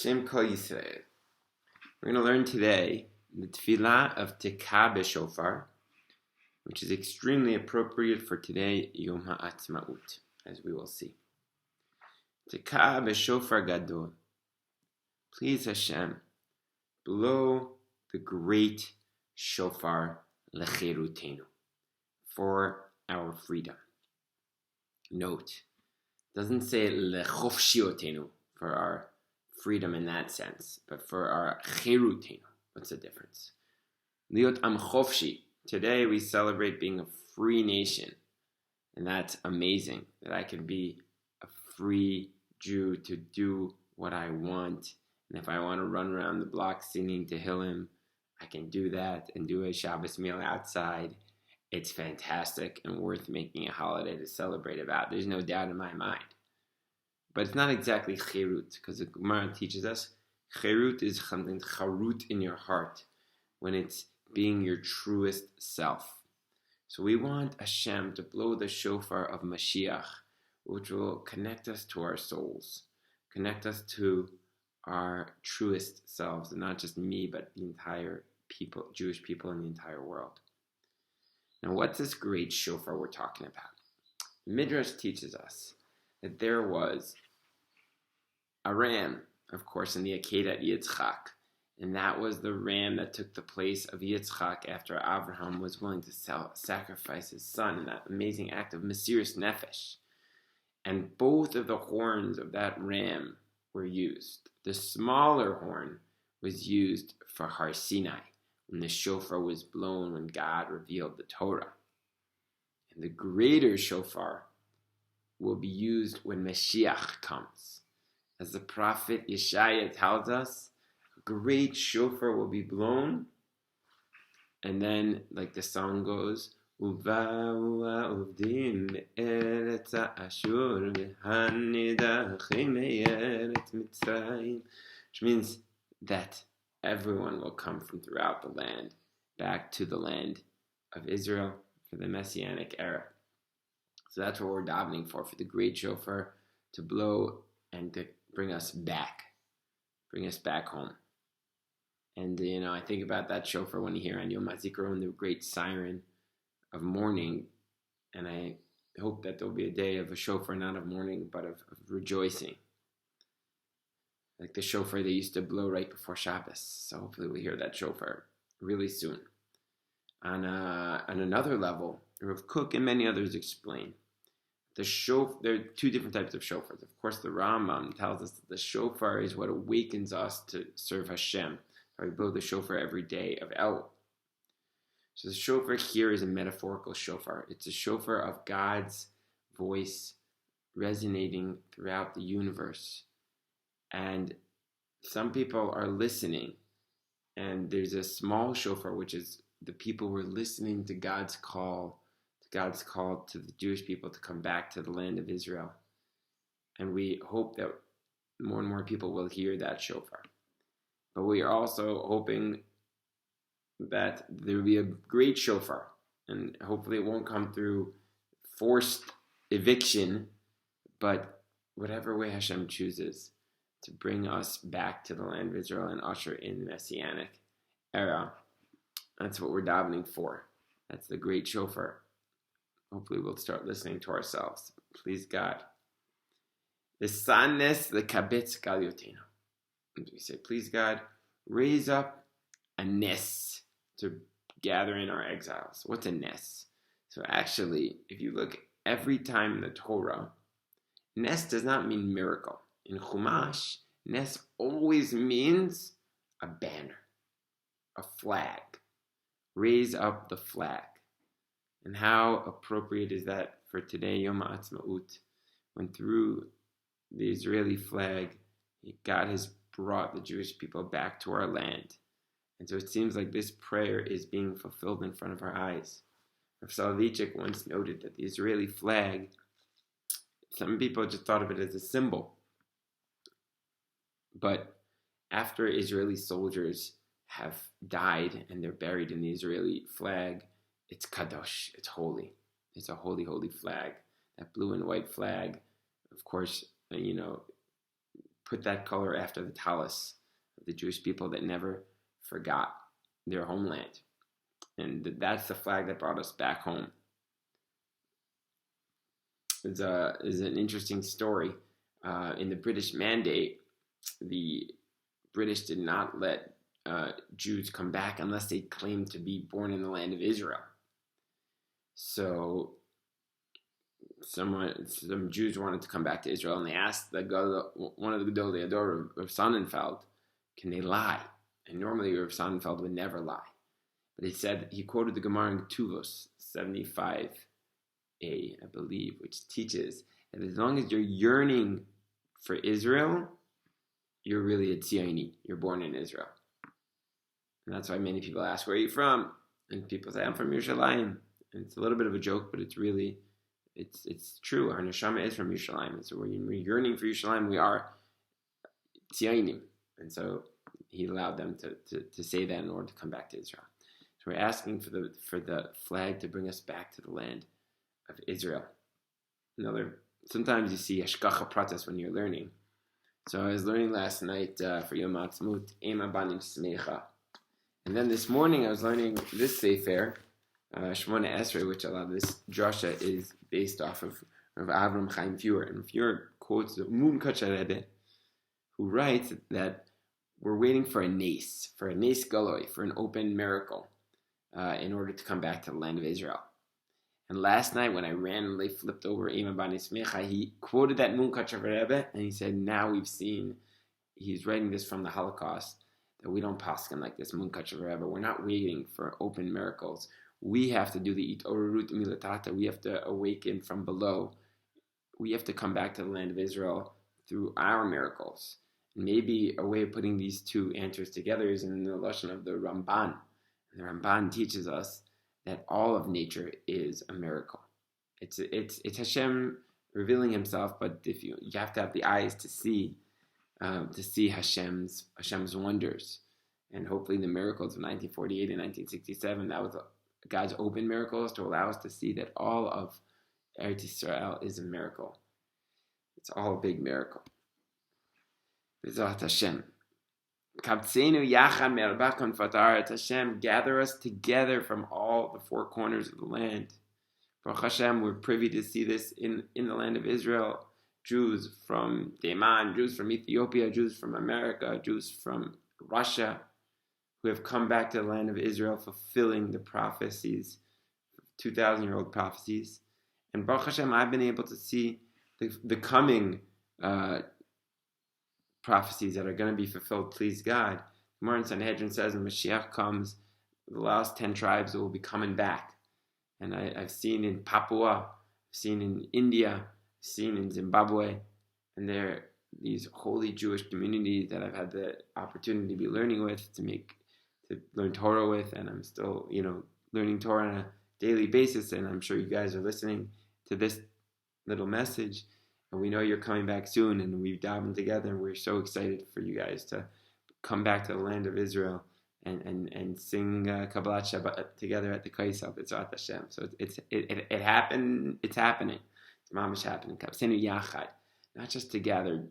Shem Kol Yisrael. We're going to learn today the Tefillah of Tekah Beshofar, which is extremely appropriate for today, Yom Haatzmaut, as we will see. Tekah Beshofar Gadol. Please Hashem, blow the great shofar lecherutenu, for our freedom. Note, it doesn't say lechofshiotenu, for our freedom in that sense, but for our cherutenu. What's the difference? Liot am chofshi. Today we celebrate being a free nation, and that's amazing that I can be a free Jew to do what I want. And if I want to run around the block singing Tehillim, I can do that and do a Shabbos meal outside. It's fantastic and worth making a holiday to celebrate about. There's no doubt in my mind. But it's not exactly cherut, because the Gemara teaches us cherut is something charut in your heart, when it's being your truest self. So we want Hashem to blow the shofar of Mashiach, which will connect us to our souls, connect us to our truest selves, and not just me, but the entire people, Jewish people in the entire world. Now, what's this great shofar we're talking about? Midrash teaches us that there was a ram, of course, in the Akedah Yitzchak, and that was the ram that took the place of Yitzchak after Abraham was willing to sacrifice his son in that amazing act of Mesiras Nefesh. And both of the horns of that ram were used. The smaller horn was used for Har Sinai, when the shofar was blown when God revealed the Torah. And the greater shofar will be used when Mashiach comes. As the prophet Yeshaya tells us, a great shofar will be blown, and then, like the song goes, which means that everyone will come from throughout the land back to the land of Israel for the Messianic era. So that's what we're davening for the great shofar to blow and to bring us back home. And, I think about that shofar when you hear on Yom Haatzmaut, the great siren of mourning, and I hope that there'll be a day of a shofar, not of mourning, but of rejoicing. Like the shofar they used to blow right before Shabbos. So hopefully we'll hear that shofar really soon. On another level, Rav Kook and many others explain there are two different types of shofars. Of course, the Rambam tells us that the shofar is what awakens us to serve Hashem. We blow the shofar every day of Elul. So the shofar here is a metaphorical shofar. It's a shofar of God's voice resonating throughout the universe. And some people are listening, and there's a small shofar, which is the people who are listening to God's call to the Jewish people to come back to the land of Israel. And we hope that more and more people will hear that shofar. But we are also hoping that there will be a great shofar, and hopefully it won't come through forced eviction, but whatever way Hashem chooses to bring us back to the land of Israel and usher in the Messianic era. That's what we're davening for. That's the great shofar. Hopefully we'll start listening to ourselves. Please God. The sannes the kabetz galyotenu. We say, please God, raise up a nes to gather in our exiles. What's a nes? So actually, if you look every time in the Torah, nes does not mean miracle. In Chumash, nes always means a banner, a flag. Raise up the flag. And how appropriate is that for today, Yom Haatzmaut, when through the Israeli flag, God has brought the Jewish people back to our land. And so it seems like this prayer is being fulfilled in front of our eyes. Rav Soloveitchik once noted that the Israeli flag, some people just thought of it as a symbol. But after Israeli soldiers have died and they're buried in the Israeli flag, it's kadosh, it's holy. It's a holy, holy flag. That blue and white flag, of course, put that color after the talus of the Jewish people that never forgot their homeland. And that's the flag that brought us back home. Is an interesting story. In the British Mandate, the British did not let Jews come back unless they claimed to be born in the land of Israel. So some Jews wanted to come back to Israel, and they asked one of the Gedolei Hador, Rav Sonnenfeld, can they lie? And normally Rav Sonnenfeld would never lie. But he quoted the Gemara in Ketuvos 75a, I believe, which teaches that as long as you're yearning for Israel, you're really a Tzioni. You're born in Israel. And that's why many people ask, where are you from? And people say, I'm from Yerushalayim. And it's a little bit of a joke, but it's true. Our neshama is from Yerushalayim. And so when we're yearning for Yerushalayim, we are Tzionim. And so he allowed them to say that in order to come back to Israel. So we're asking for the flag to bring us back to the land of Israel. Sometimes you see hashgacha pratis when you're learning. So I was learning last night for Yom Haatzmaut, Ema Banim Smecha. And then this morning I was learning this sefer, Shmoneh Esreh, which a lot of this drasha is based off of Avram Chaim Fuhr. And Fuhr quotes the Mun Kacharebe, who writes that we're waiting for a nes galoi, for an open miracle, in order to come back to the land of Israel. And last night, when I randomly flipped over Ema Bani Smecha, he quoted that Munkacher Rebbe, and he said, now we've seen, he's writing this from the Holocaust, that we don't paskin like this, Munkacher Rebbe. We're not waiting for open miracles. We have to do the Itorut Milatata. We have to awaken from below. We have to come back to the land of Israel through our miracles. And maybe a way of putting these two answers together is in the lashon of the Ramban. And the Ramban teaches us that all of nature is a miracle. It's Hashem revealing Himself, but if you have to have the eyes to see Hashem's wonders, and hopefully the miracles of 1948 and 1967, that was God's open miracles to allow us to see that all of Eretz Yisrael is a miracle. It's all a big miracle. B'ezrat Hashem. Kabtzenu yachad me'arbakon fataret. Hashem, gather us together from all the four corners of the land. Baruch Hashem, we're privy to see this in the land of Israel. Jews from Teiman, Jews from Ethiopia, Jews from America, Jews from Russia, who have come back to the land of Israel, fulfilling the prophecies, 2,000-year-old prophecies. And Baruch Hashem, I've been able to see the coming prophecies that are going to be fulfilled, please God. Gemara in Sanhedrin says when Mashiach comes, the last 10 tribes will be coming back. And I've seen in Papua, I've seen in India, I've seen in Zimbabwe, and they're these holy Jewish communities that I've had the opportunity to be learning with, to learn Torah with, and I'm still, learning Torah on a daily basis, and I'm sure you guys are listening to this little message. And we know you're coming back soon, and we've davened together, and we're so excited for you guys to come back to the land of Israel and sing Kabbalat Shabbat together at the Kaisel. B'ezrat Hashem. So it happened. It's happening. It's mamish happening. Kapsenu Yachad, not just to gather,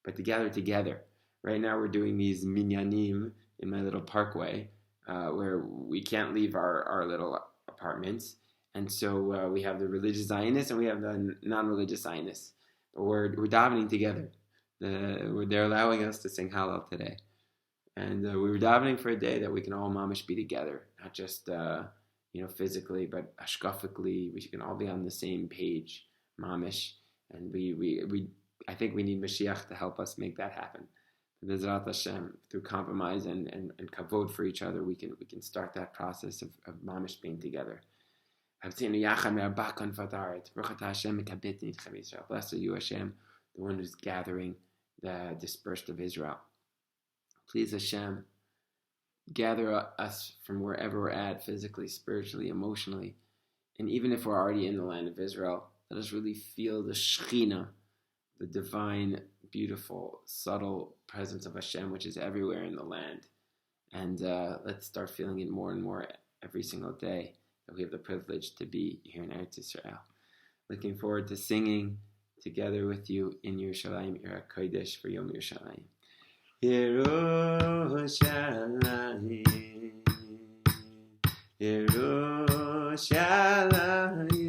but to gather together. Right now we're doing these minyanim in my little parkway where we can't leave our little apartments, and so we have the religious Zionists and we have the non-religious Zionists. We're davening together. They're allowing us to sing Hallel today. And we were davening for a day that we can all mamish be together, not just physically, but ashkafically. We can all be on the same page, mamish. And I think we need Mashiach to help us make that happen. B'ezrat Hashem, through compromise and kavod for each other, we can start that process of mamish being together. Blessed are you, Hashem, the one who's gathering the dispersed of Israel. Please, Hashem, gather us from wherever we're at, physically, spiritually, emotionally. And even if we're already in the land of Israel, let us really feel the Shekhinah, the divine, beautiful, subtle presence of Hashem, which is everywhere in the land. And let's start feeling it more and more every single day, that we have the privilege to be here in Eretz Yisrael. Looking forward to singing, together with you in Yerushalayim, Ir HaKodesh, for Yom Yerushalayim. Yerushalayim, Yerushalayim.